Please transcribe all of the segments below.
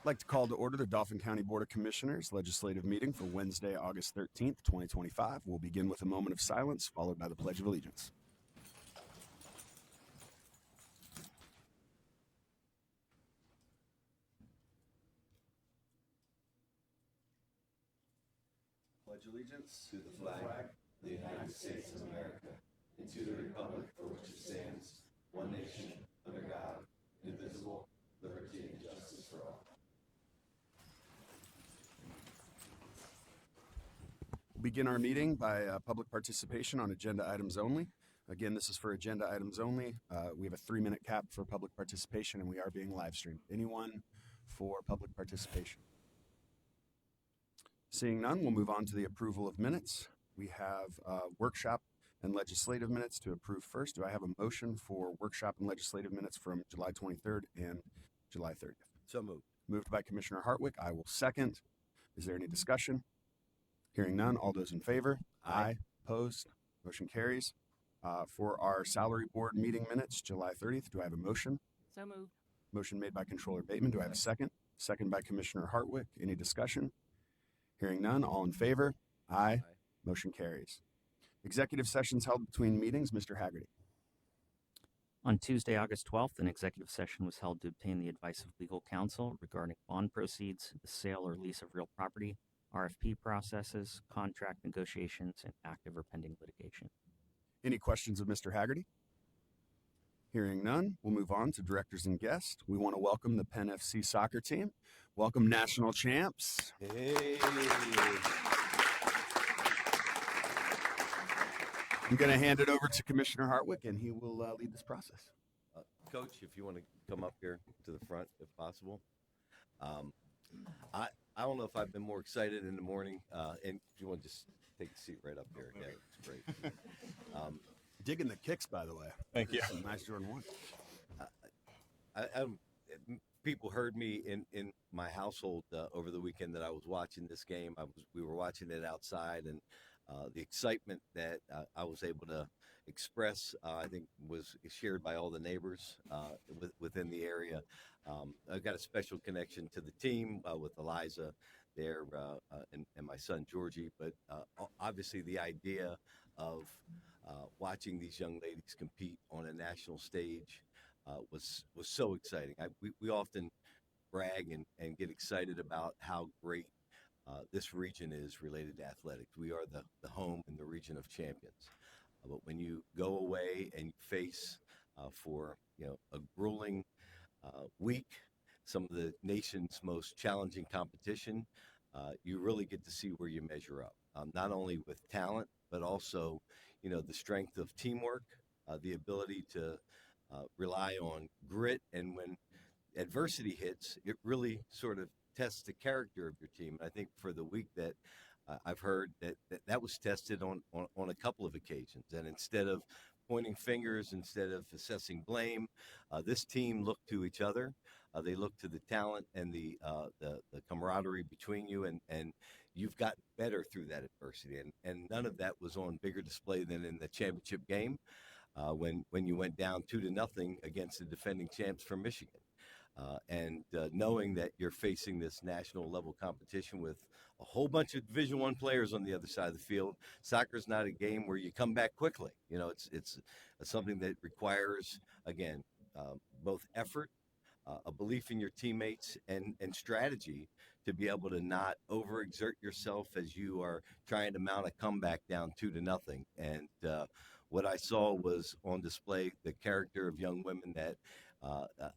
I'd like to call to order the Dauphin County Board of Commissioners legislative meeting for Wednesday, August 13th, 2025. We'll begin with a moment of silence, followed by the Pledge of Allegiance. Pledge allegiance to the flag of the United States of America, and to the republic for which it stands, one nation, under God, indivisible, liberty and justice for all. We'll begin our meeting by public participation on agenda items only. Again, this is for agenda items only. We have a 3-minute cap for public participation, and we are being live streamed. Anyone for public participation? Seeing none, we'll move on to the approval of minutes. We have workshop and legislative minutes to approve first. Do I have a motion for workshop and legislative minutes from July 23rd and July 30th? So moved. Moved by Commissioner Hartwick. I will second. Is there any discussion? Hearing none. All those in favor? Aye. Opposed? Motion carries. For our salary board meeting minutes, July 30th, do I have a motion? So moved. Motion made by Controller Bateman. Do I have a second? Second by Commissioner Hartwick. Any discussion? Hearing none. All in favor? Aye. Motion carries. Executive sessions held between meetings. Mr. Haggerty. On Tuesday, August 12th, an executive session was held to obtain the advice of legal counsel regarding bond proceeds, the sale or lease of real property, RFP processes, contract negotiations, and active or pending litigation. Any questions of Mr. Haggerty? Hearing none, we'll move on to directors and guests. We want to welcome the Penn FC soccer team. Welcome, national champs. Hey. I'm going to hand it over to Commissioner Hartwick, and he will lead this process. Coach, if you want to come up here to the front, if possible. I don't know if I've been more excited in the morning, and if you want to just take a seat right up here. Yeah, it's great. Digging the kicks, by the way. Thank you. Nice Jordan 1. People heard me in my household over the weekend that I was watching this game. We were watching it outside, and the excitement that I was able to express, I think, was shared by all the neighbors within the area. I've got a special connection to the team with Eliza there and my son Georgie, but obviously the idea of watching these young ladies compete on a national stage was so exciting. We often brag and get excited about how great this region is related to athletics. We are the home and the region of champions. But when you go away and you face for a grueling week, some of the nation's most challenging competition, you really get to see where you measure up, not only with talent, but also, the strength of teamwork, the ability to rely on grit. And when adversity hits, it really sort of tests the character of your team. And I think for the week that I've heard that was tested on a couple of occasions. And instead of pointing fingers, instead of assessing blame, this team looked to each other. They looked to the talent and the camaraderie between you, and you've gotten better through that adversity. And none of that was on bigger display than in the championship game when you went down 2-0 against the defending champs from Michigan. And knowing that you're facing this national level competition with a whole bunch of Division I players on the other side of the field, soccer's not a game where you come back quickly. It's something that requires, again, both effort, a belief in your teammates, and strategy to be able to not overexert yourself as you are trying to mount a comeback down 2-0. And what I saw was on display the character of young women that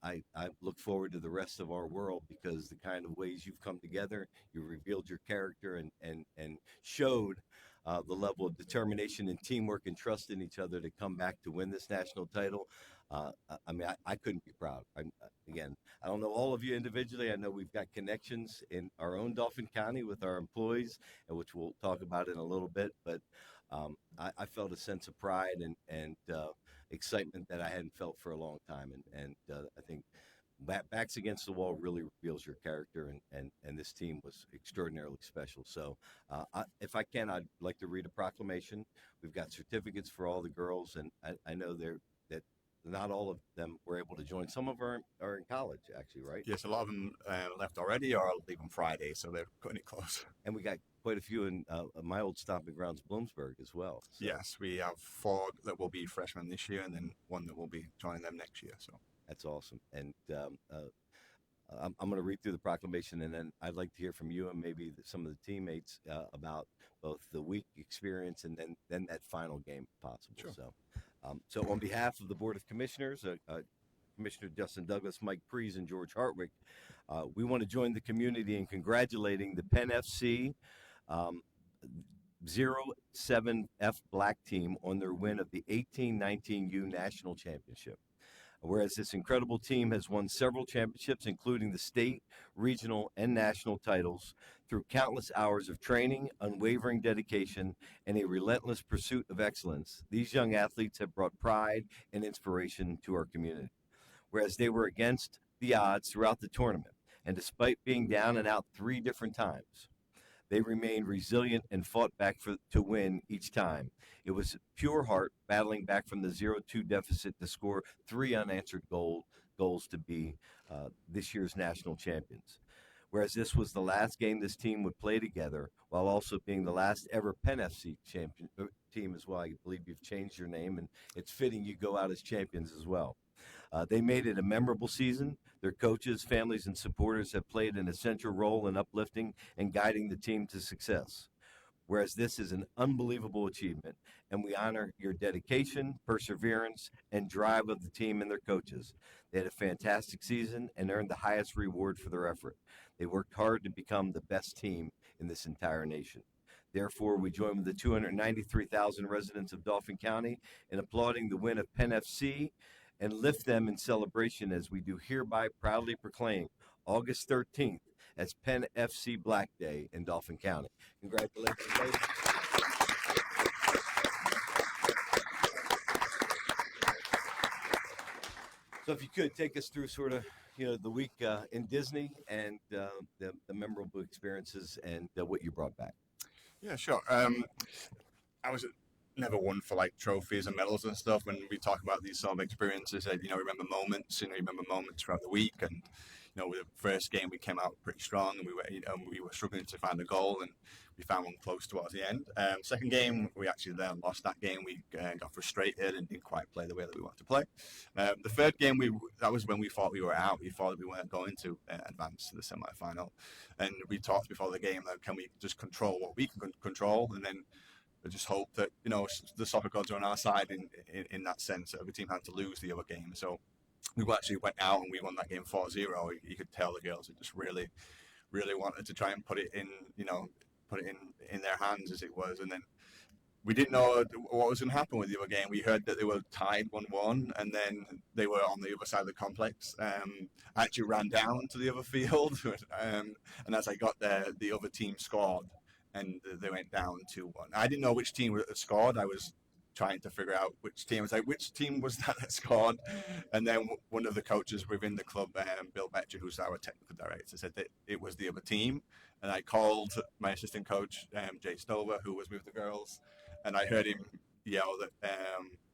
I look forward to the rest of our world, because the kind of ways you've come together, you revealed your character and showed the level of determination and teamwork and trust in each other to come back to win this national title. I couldn't be proud. Again, I don't know all of you individually. I know we've got connections in our own Dauphin County with our employees, which we'll talk about in a little bit. But I felt a sense of pride and excitement that I hadn't felt for a long time. And I think backs against the wall really reveals your character, and this team was extraordinarily special. So if I can, I'd like to read a proclamation. We've got certificates for all the girls, and I know that not all of them were able to join. Some of them are in college, actually, right? Yes, a lot of them left already or leave on Friday, so they're cutting it close. And we got quite a few in my old stomping grounds, Bloomsburg, as well. So Yes, we have 4 that will be freshmen this year, and then 1 that will be joining them next year. So that's awesome. And I'm going to read through the proclamation, and then I'd like to hear from you and maybe some of the teammates about both the week experience and then that final game, if possible. Sure. So on behalf of the Board of Commissioners, Commissioner Justin Douglas, Mike Prees, and George Hartwick, we want to join the community in congratulating the Penn FC 07F Black team on their win of the 18-19U National Championship. Whereas this incredible team has won several championships, including the state, regional, and national titles, through countless hours of training, unwavering dedication, and a relentless pursuit of excellence, these young athletes have brought pride and inspiration to our community. Whereas they were against the odds throughout the tournament, and despite being down and out 3 different times, they remained resilient and fought back to win each time. It was pure heart battling back from the 0-2 deficit to score 3 unanswered goals to be this year's national champions. Whereas this was the last game this team would play together, while also being the last ever Penn FC champion team as well. I believe you've changed your name, and it's fitting you go out as champions as well. They made it a memorable season. Their coaches, families, and supporters have played an essential role in uplifting and guiding the team to success. Whereas this is an unbelievable achievement, and we honor your dedication, perseverance, and drive of the team and their coaches. They had a fantastic season and earned the highest reward for their effort. They worked hard to become the best team in this entire nation. Therefore, we join with the 293,000 residents of Dauphin County in applauding the win of Penn FC and lift them in celebration as we do hereby proudly proclaim August 13th as Penn FC Black Day in Dauphin County. Congratulations, ladies. So if you could take us through sort of, the week in Disney and the memorable experiences and what you brought back. yeah, sure. I was never one for like trophies and medals and stuff. When we talk about these sort of experiences, remember moments. Remember moments throughout the week. And with the first game we came out pretty strong, and we were struggling to find a goal, and we found one close towards the end. Second game we actually then lost that game. We got frustrated and didn't quite play the way that we wanted to play. The third game that was when we thought we were out. We thought that we weren't going to advance to the semi-final, and we talked before the game that can we just control what we can control, and then I just hope that the soccer gods are on our side in that sense. Every team had to lose the other game, so we actually went out and we won that game 4-0. You could tell the girls had just really, really wanted to try and put it in their hands as it was, and then we didn't know what was going to happen with the other game. We heard that they were tied 1-1, and then they were on the other side of the complex. I actually ran down to the other field, and as I got there, the other team scored. And they went down 2-1. I didn't know which team scored. I was trying to figure out which team. I was like, which team was that scored? And then one of the coaches within the club, Bill Betcher, who's our technical director, said that it was the other team. And I called my assistant coach, Jay Stover, who was with the girls, and I heard him yell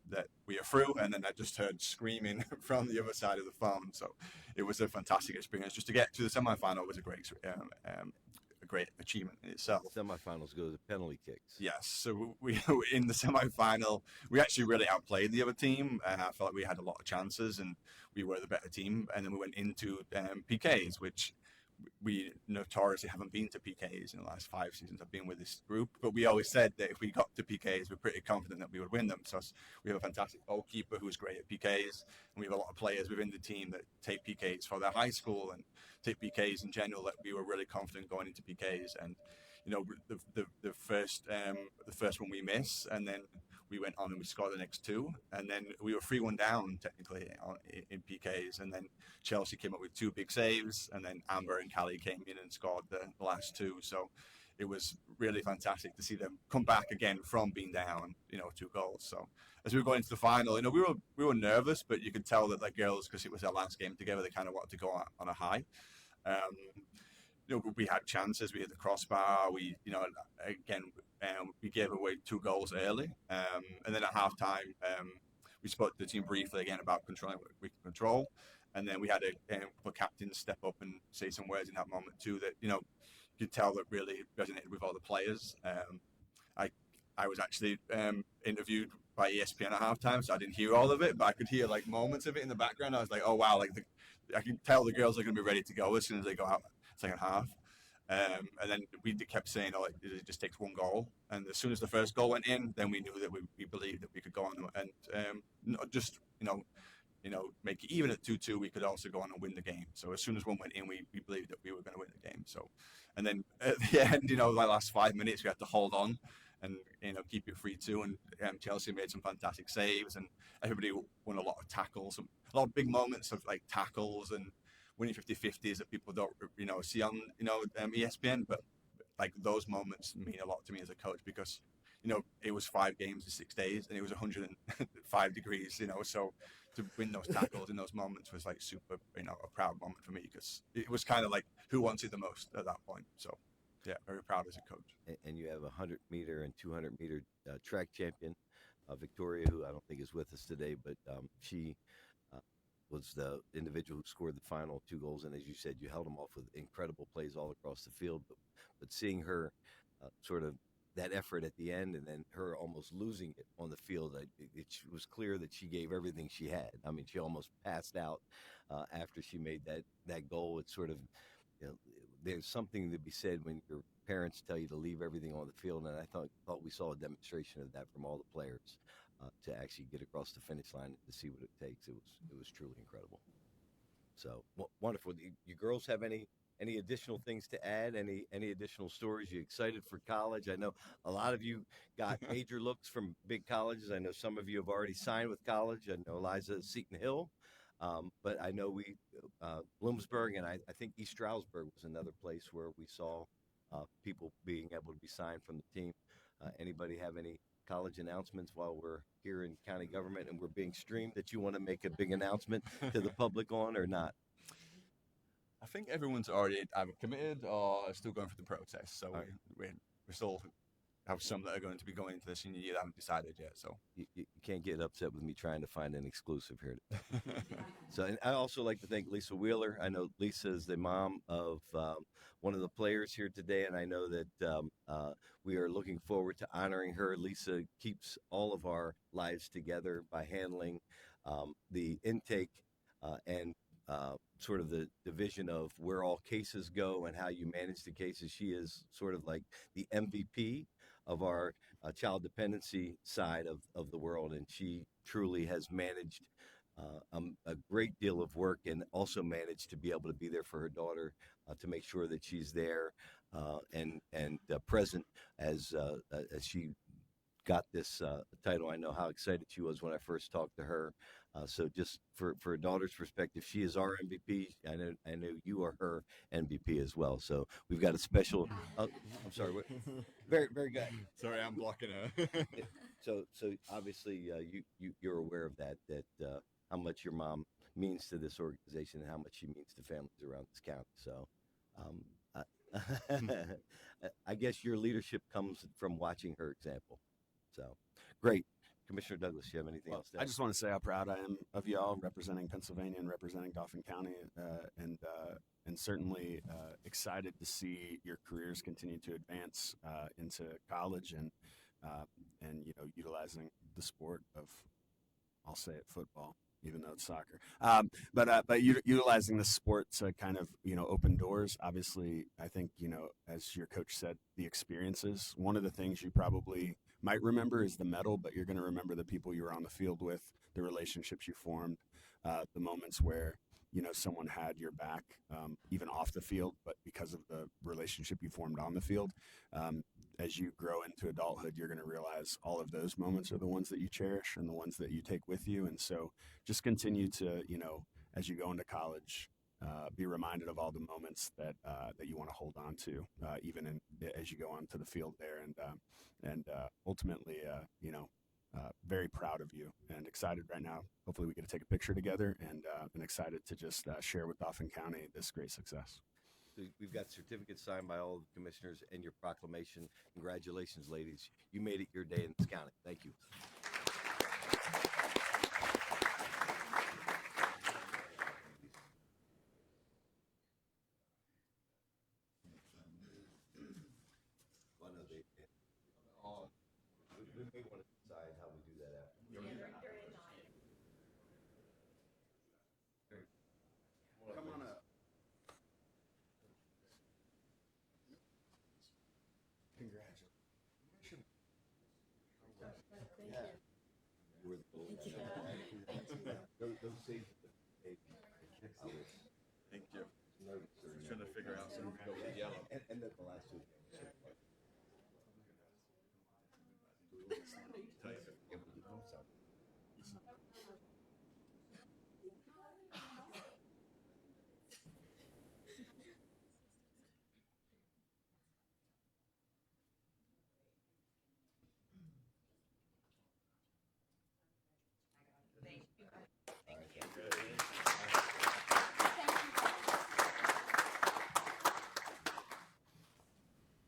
that we are through. And then I just heard screaming from the other side of the phone. So it was a fantastic experience. Just to get to the semifinal was a great achievement in itself. Semifinals go to penalty kicks. Yes, so we in the semifinal, we actually really outplayed the other team. I felt like we had a lot of chances and we were the better team. And then we went into PKs, which we notoriously haven't been to PKs in the last 5 seasons I've been with this group. But we always said that if we got to PKs, we're pretty confident that we would win them. So we have a fantastic goalkeeper who's great at PKs, and we have a lot of players within the team that take PKs for their high school and take PKs in general, that we were really confident going into PKs. And the first one we missed, and then we went on and we scored the next 2, and then we were 3-1 down technically in PKs, and then Chelsea came up with 2 big saves, and then Amber and Callie came in and scored the last 2. So it was really fantastic to see them come back again from being down 2 goals. So as we were going into the final, we were nervous, but you could tell that the girls, because it was their last game together, they kind of wanted to go on a high. We had chances. We hit the crossbar. We gave away 2 goals early, and then at halftime, we spoke to the team briefly again about controlling what we can control. And then we had a couple of captains step up and say some words in that moment too that, you could tell that really resonated with all the players. I I was actually interviewed by ESPN at halftime, so I didn't hear all of it, but I could hear like moments of it in the background. I was like, oh wow, I can tell the girls are going to be ready to go as soon as they go out second half. And then we kept saying, oh, it just takes one goal. And as soon as the first goal went in, then we knew that we believed that we could go on and not just make it even at 2-2, we could also go on and win the game. So as soon as one went in, we believed that we were going to win the game. So, and then at the end, the last 5 minutes, we had to hold on and keep it 3-2. And Chelsea made some fantastic saves, and everybody won a lot of tackles, a lot of big moments of like tackles and winning 50-50s that people don't see on ESPN. But like those moments mean a lot to me as a coach because it was 5 games in 6 days and it was 105 degrees. So to win those tackles in those moments was like super, a proud moment for me because it was kind of like who wants it the most at that point. So yeah, very proud as a coach. And you have a 100-meter and 200-meter track champion, Victoria, who I don't think is with us today, but she was the individual who scored the final 2 goals. And as you said, you held them off with incredible plays all across the field. But seeing her sort of that effort at the end and then her almost losing it on the field, it was clear that she gave everything she had. I mean, she almost passed out after she made that goal. It's sort of, there's something to be said when your parents tell you to leave everything on the field. And I thought we saw a demonstration of that from all the players. To actually get across the finish line to see what it takes, it was truly incredible. So wonderful. You girls have any additional things to add? Any additional stories? You excited for college? I know a lot of you got major looks from big colleges. I know some of you have already signed with college. I know Eliza Seton Hill, but I know Bloomsburg and I think East Stroudsburg was another place where we saw people being able to be signed from the team. Anybody have any college announcements while we're here in county government and we're being streamed that you want to make a big announcement to the public on or not? I think everyone's already either committed or still going through the process. So right. we still have some that are going to be going into the senior year that haven't decided yet. So you can't get upset with me trying to find an exclusive here. So, and I also like to thank Lisa Wheeler. I know Lisa is the mom of one of the players here today, and I know that we are looking forward to honoring her. Lisa keeps all of our lives together by handling the intake and sort of the division of where all cases go and how you manage the cases. She is sort of like the MVP of our child dependency side of the world, and she truly has managed a great deal of work and also managed to be able to be there for her daughter to make sure that she's there and present as she got this title. I know how excited she was when I first talked to her. So just for a daughter's perspective, she is our MVP. I know you are her MVP as well. So we've got a special. I'm sorry. Very very good. Sorry, I'm blocking her. So obviously you're aware of that how much your mom means to this organization and how much she means to families around this county. So I guess your leadership comes from watching her example. So great. Commissioner Douglas, you have anything else to add? I just want to say how proud I am of y'all representing Pennsylvania and representing Dauphin County, and certainly excited to see your careers continue to advance into college and utilizing the sport of, I'll say it, football, even though it's soccer. But utilizing the sport to kind of, open doors. Obviously, I think, as your coach said, the experiences. One of the things you probably might remember is the medal, but you're going to remember the people you were on the field with, the relationships you formed, the moments where, someone had your back, even off the field, but because of the relationship you formed on the field. As you grow into adulthood, you're going to realize all of those moments are the ones that you cherish and the ones that you take with you. And so just continue to, as you go into college, be reminded of all the moments that you want to hold on to, even as you go onto the field there, and ultimately, very proud of you and excited right now. Hopefully, we get to take a picture together, and excited to just share with Dauphin County this great success. We've got certificates signed by all the commissioners and your proclamation. Congratulations, ladies! You made it your day in this county. Thank you. may want to decide how we do that after. Come on up. Congratulations. You were the gold. Those saves the page. Thank you. Nervous or Just trying to figure out some go with yellow. and then the last two.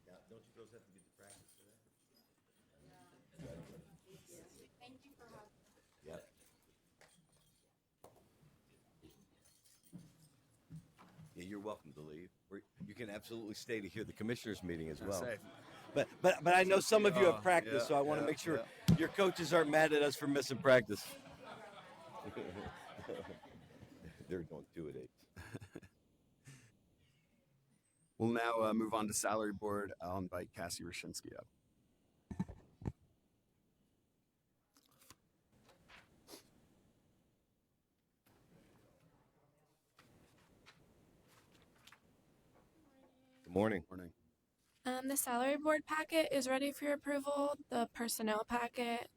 Yeah, don't you girls have to get to practice for that? Thank you for having Yep. Yeah, you're welcome to leave. Or you can absolutely stay to hear the commissioners' meeting as well. Say, But I know some of you have practice, yeah, so I want to yeah, make sure your coaches aren't mad at us for missing practice. They're doing 2 at 8. we'll now move on to salary board. I'll invite Cassie Roshinsky up. Good morning. Morning. The salary board packet is ready for your approval. The personnel packet,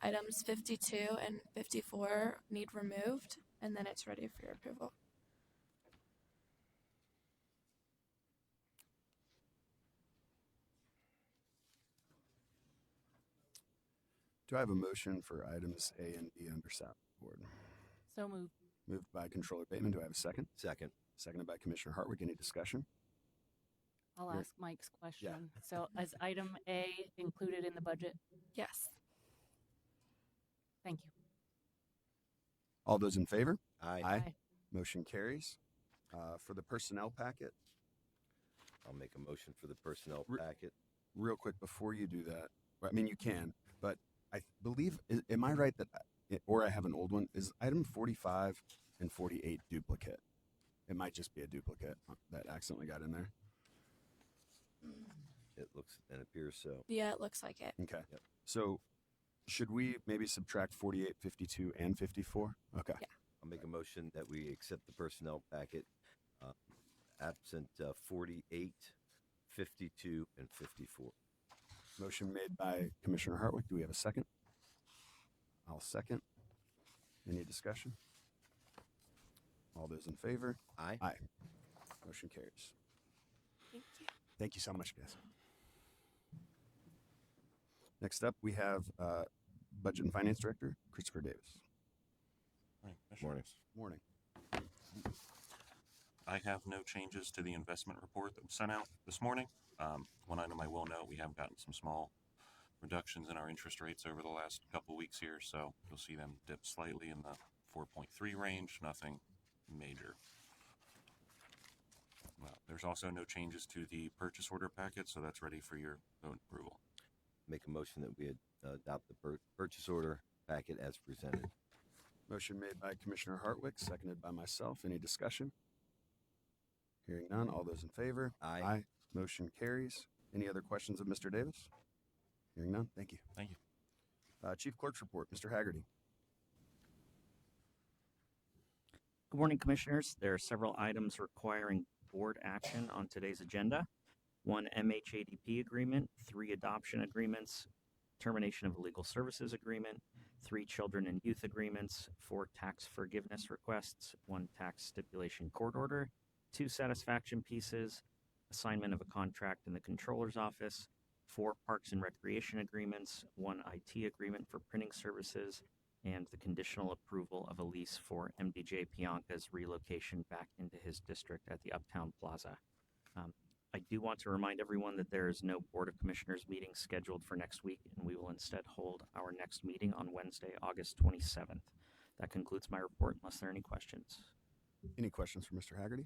items 52 and 54 need removed, and then it's ready for your approval. Do I have a motion for items A and B under salary board? So moved. Moved by Controller Bateman. Do I have a second? Second. Seconded by Commissioner Hartwick. Any discussion? I'll Here. ask Mike's question. So is item A included in the budget? Yes. Thank you. All those in favor? Aye. Aye. Motion carries. For the personnel packet, I'll make a motion for the personnel Re- packet. real quick before you do that, I mean, you can, but I believe, am I right that, or I have an old one, is item 45 and 48 duplicate? It might just be a duplicate that accidentally got in there. It looks and appears so. Yeah, it looks like it. Okay. Yep. So should we maybe subtract 48, 52, and 54? Okay. Yeah. I'll make a motion that we accept the personnel packet, absent 48, 52, and 54. Motion made by Commissioner Hartwick. Do we have a second? I'll second. Any discussion? All those in favor? Aye. Aye. Motion carries. Thank you. Thank you so much, guys. Next up, we have Budget and Finance Director, Christopher Davis. Morning. Morning. I have no changes to the investment report that was sent out this morning. One item I will note, we have gotten some small reductions in our interest rates over the last couple weeks here, so you'll see them dip slightly in the 4.3 range, nothing major. Well, there's also no changes to the purchase order packet, so that's ready for your vote approval. Make a motion that we adopt the purchase order packet as presented. Motion made by Commissioner Hartwick, seconded by myself. Any discussion? Hearing none. All those in favor? Aye. Motion carries. Any other questions of Mr. Davis? Hearing none. Thank you. Thank you. Chief Clerk's report, Mr. Haggerty. Good morning, Commissioners. There are several items requiring board action on today's agenda. 1 MHADP agreement, 3 adoption agreements, termination of a legal services agreement, 3 children and youth agreements, 4 tax forgiveness requests, 1 tax stipulation court order, 2 satisfaction pieces, assignment of a contract in the Controller's Office, 4 parks and recreation agreements, 1 IT agreement for printing services, and the conditional approval of a lease for MDJ Pianca's relocation back into his district at the Uptown Plaza. I do want to remind everyone that there is no Board of Commissioners meeting scheduled for next week, and we will instead hold our next meeting on Wednesday, August 27th. That concludes my report, unless there are any questions. Any questions for Mr. Haggerty?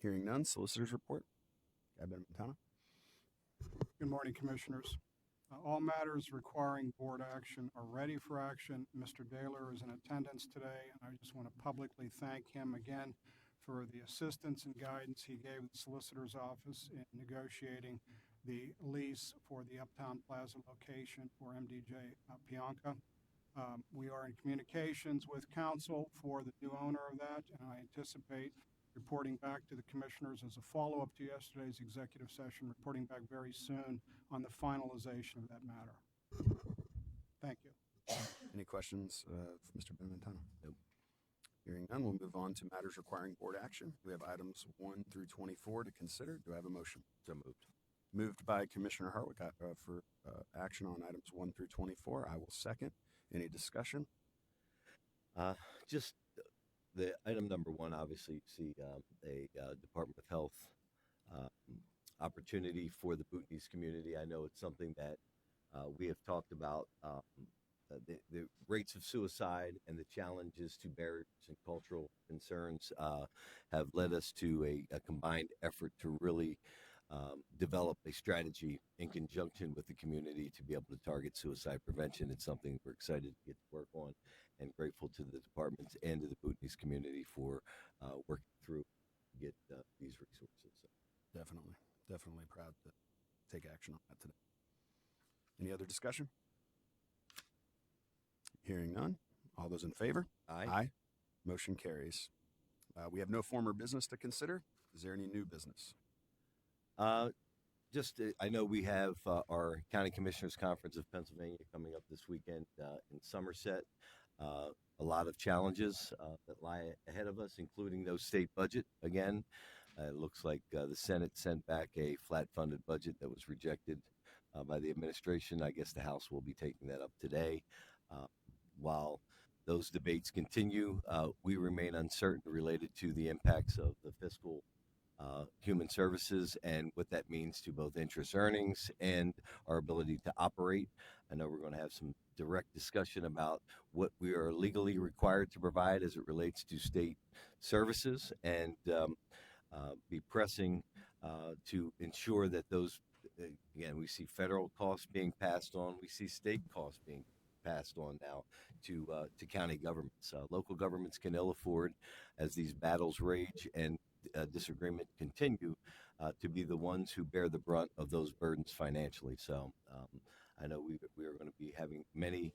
Hearing none. Solicitor's report. Captain Montana. Good morning, Commissioners. All matters requiring board action are ready for action. Mr. Daler is in attendance today, and I just want to publicly thank him again for the assistance and guidance he gave the solicitor's office in negotiating the lease for the Uptown Plaza location for MDJ Pianca. We are in communications with counsel for the new owner of that, and I anticipate reporting back to the commissioners as a follow-up to yesterday's executive session, reporting back very soon on the finalization of that matter. Thank you. Any questions for Mr. Benventano? Nope. Hearing none, we'll move on to matters requiring board action. We have items 1 through 24 to consider. Do I have a motion? So moved. Moved by Commissioner Hartwick for action on items 1 through 24. I will second. Any discussion? Just the item number one, obviously, you see a Department of Health opportunity for the Bhutanese community. I know it's something that we have talked about. The rates of suicide and the challenges to barriers and cultural concerns have led us to a combined effort to really develop a strategy in conjunction with the community to be able to target suicide prevention. It's something we're excited to get to work on, and grateful to the departments and to the Bhutanese community for working through to get these resources. So. Definitely proud to take action on that today. Any other discussion? Hearing none. All those in favor? Aye. Motion carries. We have no former business to consider. Is there any new business? I know we have our County Commissioners Conference of Pennsylvania coming up this weekend in Somerset. A lot of challenges that lie ahead of us, including no state budget again. It looks like the Senate sent back a flat-funded budget that was rejected by the administration. I guess the House will be taking that up today. While those debates continue, we remain uncertain related to the impacts of the fiscal human services and what that means to both interest earnings and our ability to operate. I know we're going to have some direct discussion about what we are legally required to provide as it relates to state services, and be pressing to ensure that those, again, we see federal costs being passed on, we see state costs being passed on now to county governments. Local governments can ill afford, as these battles rage and disagreement continue, to be the ones who bear the brunt of those burdens financially. So I know we are going to be having many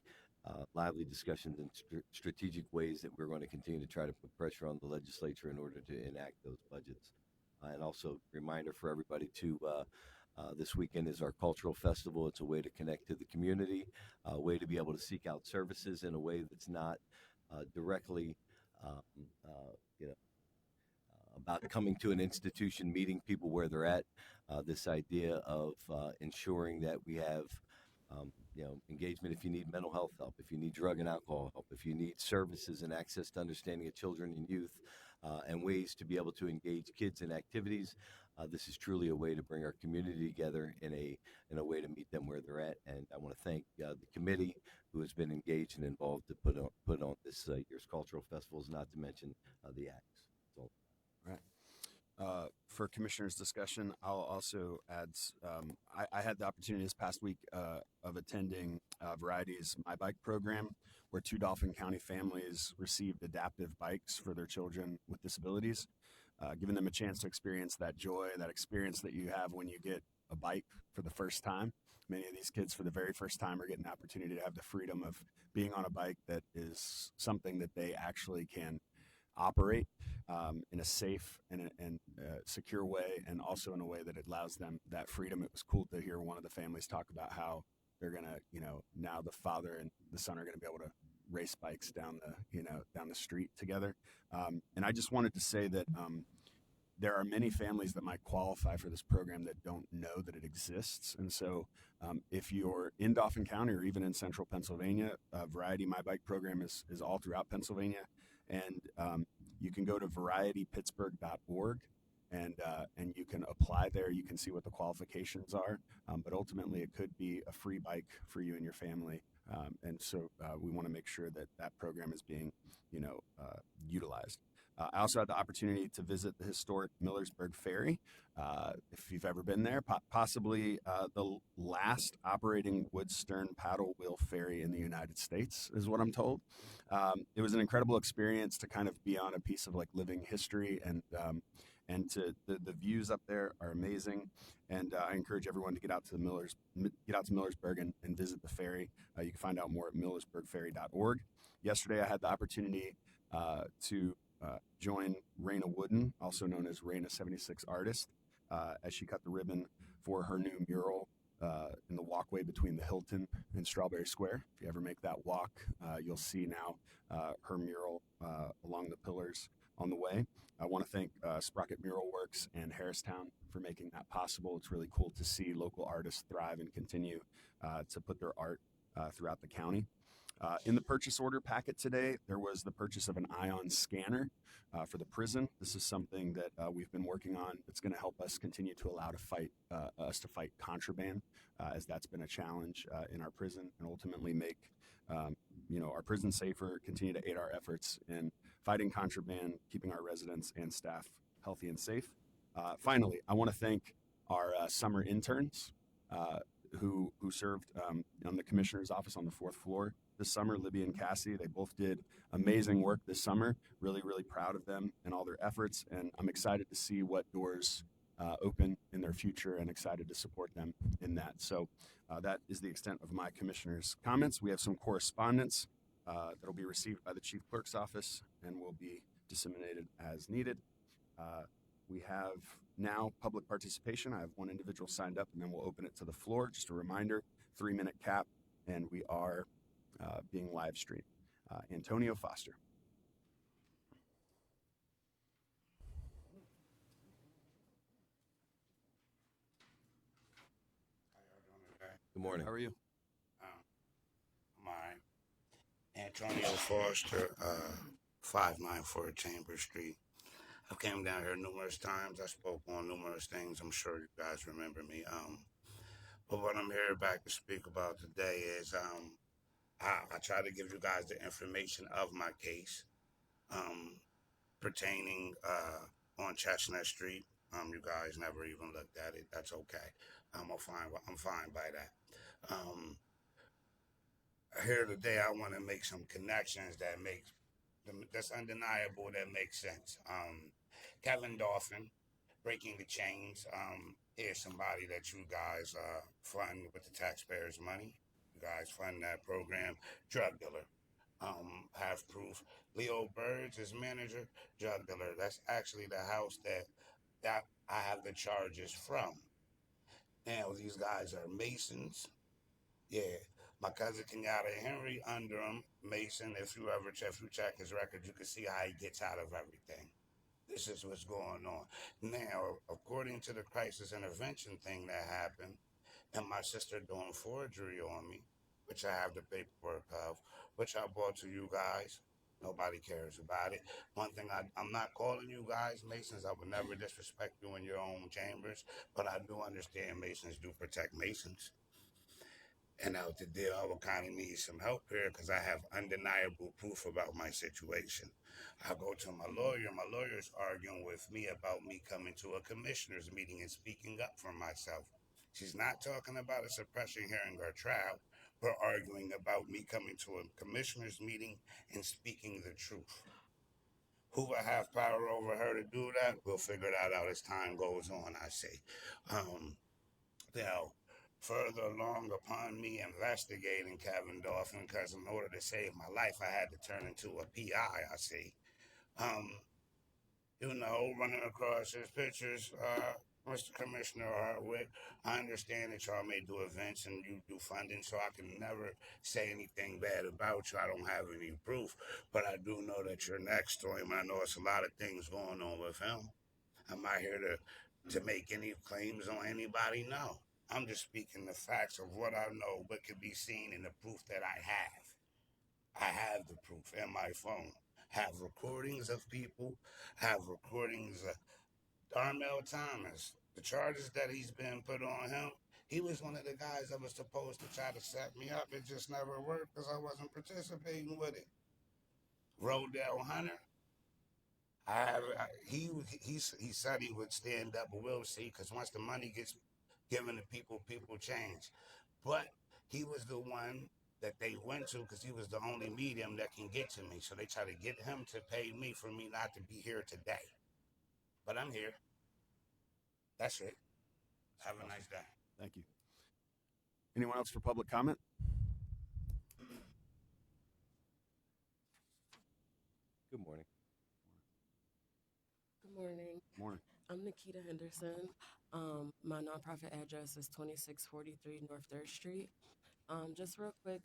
lively discussions in strategic ways that we're going to continue to try to put pressure on the legislature in order to enact those budgets. And also, reminder for everybody to this weekend is our cultural festival. It's a way to connect to the community, a way to be able to seek out services in a way that's not directly, about coming to an institution, meeting people where they're at. This idea of ensuring that we have, engagement if you need mental health help, if you need drug and alcohol help, if you need services and access to understanding of children and youth, and ways to be able to engage kids in activities. This is truly a way to bring our community together in a way to meet them where they're at. And I want to thank the committee who has been engaged and involved to put on this year's cultural festivals, not to mention the acts. So. Right. For commissioners' discussion, I'll also add, I had the opportunity this past week of attending Variety's My Bike program, where 2 Dauphin County families received adaptive bikes for their children with disabilities, giving them a chance to experience that joy, that experience that you have when you get a bike for the first time. Many of these kids for the very first time are getting the opportunity to have the freedom of being on a bike that is something that they actually can operate in a safe and secure way, and also in a way that it allows them that freedom. It was cool to hear one of the families talk about how they're gonna, now the father and the son are gonna be able to race bikes down the street together. And I just wanted to say that there are many families that might qualify for this program that don't know that it exists. And so if you're in Dauphin County or even in central Pennsylvania, Variety My Bike program is all throughout Pennsylvania. And you can go to varietypittsburgh.org and you can apply there. You can see what the qualifications are, but ultimately it could be a free bike for you and your family. And so we want to make sure that that program is being, utilized. I also had the opportunity to visit the historic Millersburg Ferry. If you've ever been there, possibly the last operating wood stern paddle wheel ferry in the United States, is what I'm told. It was an incredible experience to kind of be on a piece of like living history, and to the views up there are amazing. And I encourage everyone to get out to Millersburg and visit the ferry. You can find out more at millersburgferry.org. Yesterday, I had the opportunity to join Raina Wooden, also known as Raina 76 Artist, as she cut the ribbon for her new mural in the walkway between the Hilton and Strawberry Square. If you ever make that walk, you'll see now her mural along the pillars on the way. I want to thank Sprocket Mural Works and Harristown for making that possible. It's really cool to see local artists thrive and continue to put their art throughout the county. In the purchase order packet today, there was the purchase of an ion scanner for the prison. This is something that we've been working on. It's going to help us continue to allow us to fight contraband, as that's been a challenge in our prison, and ultimately make our prison safer. Continue to aid our efforts in fighting contraband, keeping our residents and staff healthy and safe. Finally, I want to thank our summer interns who served on the commissioner's office on the 4th floor this summer, Libby and Cassie. They both did amazing work this summer. Really, really proud of them and all their efforts. And I'm excited to see what doors open in their future, and excited to support them in that. So that is the extent of my commissioner's comments. We have some correspondence that'll be received by the chief clerk's office and will be disseminated as needed. We have now public participation. I have one individual signed up, and then we'll open it to the floor. Just a reminder, 3-minute cap, and we are being live streamed. Antonio Foster. Good morning. How are you? I'm all right. Antonio Foster, 594 Chambers Street. I've came down here numerous times. I spoke on numerous things. I'm sure you guys remember me. But what I'm here back to speak about today is I try to give you guys the information of my case pertaining on Chestnut Street. You guys never even looked at it. That's okay. I'm fine by that. Here today, I want to make some connections that's undeniable, that makes sense. Kevin Dauphin, Breaking the Chains. Here's somebody that you guys fund with the taxpayers' money. You guys fund that program. Drug dealer. Have proof. Leo Birds, his manager, drug dealer. That's actually the house that I have the charges from. Now, these guys are Masons. Yeah. My cousin Kenyatta Henry under him, Mason. If you check his record, you can see how he gets out of everything. This is what's going on. Now, according to the crisis intervention thing that happened, and my sister doing forgery on me, which I have the paperwork of, which I brought to you guys. Nobody cares about it. One thing, I'm not calling you guys Masons. I would never disrespect you in your own chambers, but I do understand Masons do protect Masons. And out the deal, I will kind of need some help here because I have undeniable proof about my situation. I go to my lawyer. My lawyer's arguing with me about me coming to a commissioner's meeting and speaking up for myself. She's not talking about a suppression hearing or trial. We're arguing about me coming to a commissioner's meeting and speaking the truth. Who will have power over her to do that? We'll figure that out as time goes on, I say. Now, further along upon me investigating Kevin Dauphin, because in order to save my life, I had to turn into a PI, I see. Running across his pictures, Mr. Commissioner Hartwick, I understand that y'all may do events and you do funding, so I can never say anything bad about you. I don't have any proof, but I do know that you're next to him. I know it's a lot of things going on with him. Am I here to make any claims on anybody? No. I'm just speaking the facts of what I know, what can be seen in the proof that I have. I have the proof in my phone. Have recordings of people, have recordings of Darnell Thomas. The charges that he's been put on him, he was one of the guys that was supposed to try to set me up. It just never worked because I wasn't participating with it. Rodell Hunter, He said he would stand up, but we'll see. Because once the money gets given to people, people change. But he was the one that they went to because he was the only medium that can get to me. So they try to get him to pay me for me not to be here today. But I'm here. That's it. Have a nice day. Thank you. Anyone else for public comment? Good morning. Good morning. Morning. I'm Nikita Henderson. My nonprofit address is 2643 North 3rd Street. Just real quick,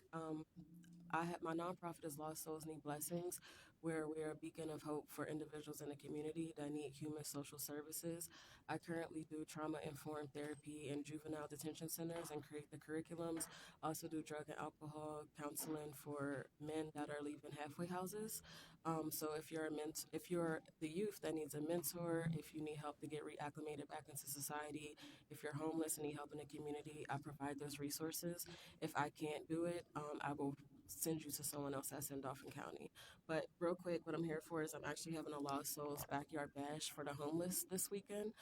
my nonprofit is Lost Souls Need Blessings, where we're a beacon of hope for individuals in the community that need human social services. I currently do trauma-informed therapy in juvenile detention centers and create the curriculums. Also do drug and alcohol counseling for men that are leaving halfway houses. So if you're the youth that needs a mentor, if you need help to get reacclimated back into society, if you're homeless and need help in the community, I provide those resources. If I can't do it, I will send you to someone else that's in Dauphin County. But real quick, what I'm here for is I'm actually having a Lost Souls backyard bash for the homeless this weekend.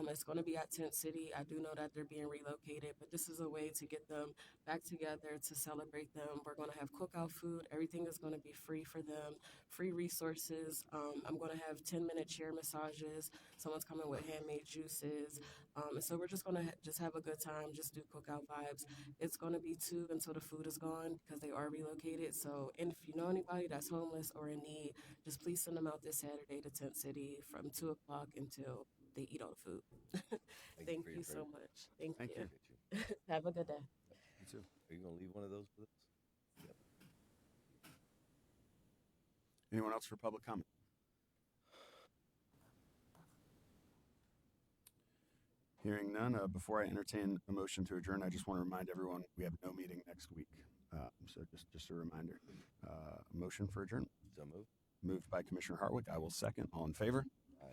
It's going to be at Tent City. I do know that they're being relocated, but this is a way to get them back together to celebrate them. We're going to have cookout food. Everything is going to be free for them, free resources. I'm going to have 10-minute chair massages. Someone's coming with handmade juices. And so we're just going to just have a good time, just do cookout vibes. It's going to be 2 until the food is gone because they are relocated. So, and if you know anybody that's homeless or in need, just please send them out this Saturday to Tent City from 2 o'clock until they eat all the food. Thank you so much. Thank you. Have a good day. You too. Are you going to leave one of those with us? Yep. Anyone else for public comment? Hearing none, before I entertain a motion to adjourn, I just want to remind everyone we have no meeting next week. So just a reminder. Motion for adjournment. So moved. Moved by Commissioner Hartwick. I will second. All in favor?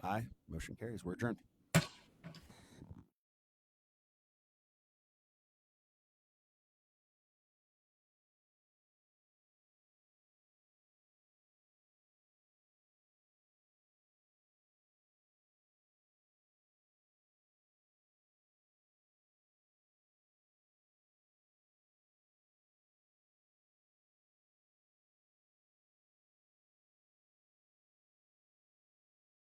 Aye. Aye. Motion carries. We're adjourned.